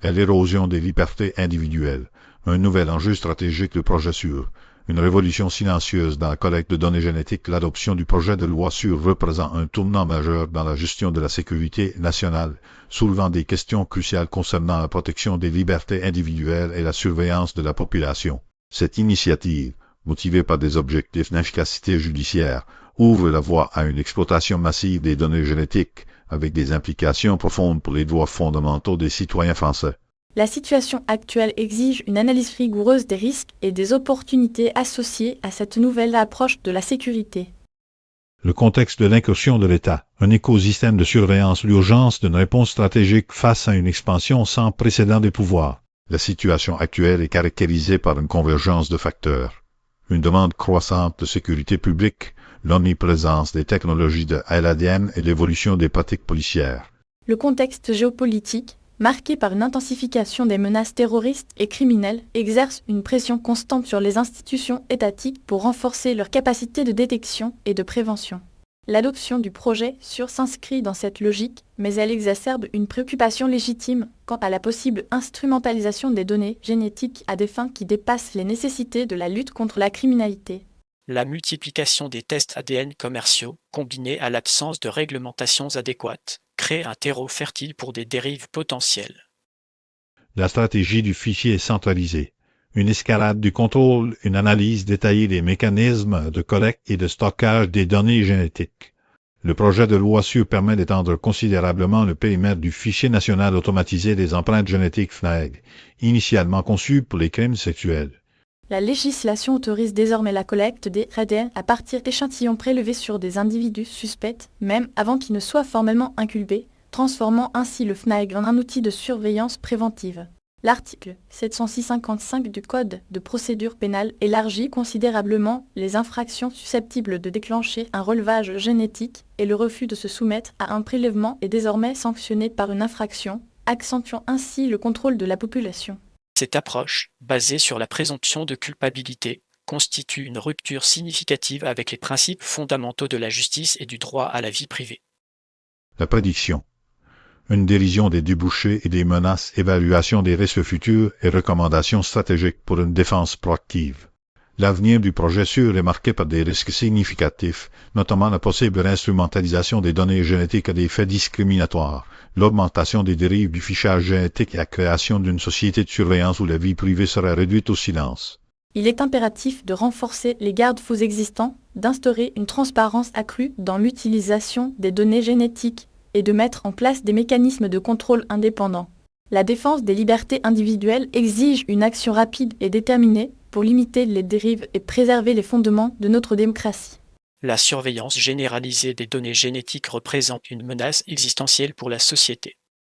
est l'érosion des libertés individuelles, un nouvel enjeu stratégique du projet SURE. Une révolution silencieuse dans la collecte de données génétiques, l'adoption du projet de loi SURE représente un tournant majeur dans la gestion de la sécurité nationale, soulevant des questions cruciales concernant la protection des libertés individuelles et la surveillance de la population. Cette initiative, motivée par des objectifs d'efficacité judiciaire, ouvre la voie à une exploitation massive des données génétiques, avec des implications profondes pour les droits fondamentaux des citoyens français. La situation actuelle exige une analyse rigoureuse des risques et des opportunités associées à cette nouvelle approche de la sécurité. Le contexte de l'incursion de l'État, un écosystème de surveillance, l'urgence d'une réponse stratégique face à une expansion sans précédent des pouvoirs. La situation actuelle est caractérisée par une convergence de facteurs. Une demande croissante de sécurité publique, l'omniprésence des technologies de l'ADN et l'évolution des pratiques policières. Le contexte géopolitique, marqué par une intensification des menaces terroristes et criminelles, exerce une pression constante sur les institutions étatiques pour renforcer leur capacité de détection et de prévention. L'adoption du projet SURE s'inscrit dans cette logique, mais elle exacerbe une préoccupation légitime quant à la possible instrumentalisation des données génétiques à des fins qui dépassent les nécessités de la lutte contre la criminalité. La multiplication des tests ADN commerciaux, combinée à l'absence de réglementations adéquates, crée un terreau fertile pour des dérives potentielles. La stratégie du fichier est centralisée. Une escalade du contrôle, une analyse détaillée des mécanismes de collecte et de stockage des données génétiques. Le projet de loi SURE permet d'étendre considérablement le périmètre du fichier national automatisé des empreintes génétiques FNAG, initialement conçu pour les crimes sexuels. La législation autorise désormais la collecte des ADN à partir d'échantillons prélevés sur des individus suspects, même avant qu'ils ne soient formellement inculpés, transformant ainsi le FNAG en un outil de surveillance préventive. L'article 706-55 du Code de procédure pénale élargit considérablement les infractions susceptibles de déclencher un relevage génétique et le refus de se soumettre à un prélèvement est désormais sanctionné par une infraction, accentuant ainsi le contrôle de la population. Cette approche, basée sur la présomption de culpabilité, constitue une rupture significative avec les principes fondamentaux de la justice et du droit à la vie privée. La prédiction. Une dérision des débouchés et des menaces, évaluation des risques futurs et recommandations stratégiques pour une défense proactive. L'avenir du projet SURE est marqué par des risques significatifs, notamment la possible instrumentalisation des données génétiques à des fins discriminatoires, l'augmentation des dérives du fichage génétique et la création d'une société de surveillance où la vie privée serait réduite au silence. Il est impératif de renforcer les garde-fous existants, d'instaurer une transparence accrue dans l'utilisation des données génétiques et de mettre en place des mécanismes de contrôle indépendants. La défense des libertés individuelles exige une action rapide et déterminée pour limiter les dérives et préserver les fondements de notre démocratie. La surveillance généralisée des données génétiques représente une menace existentielle pour la société.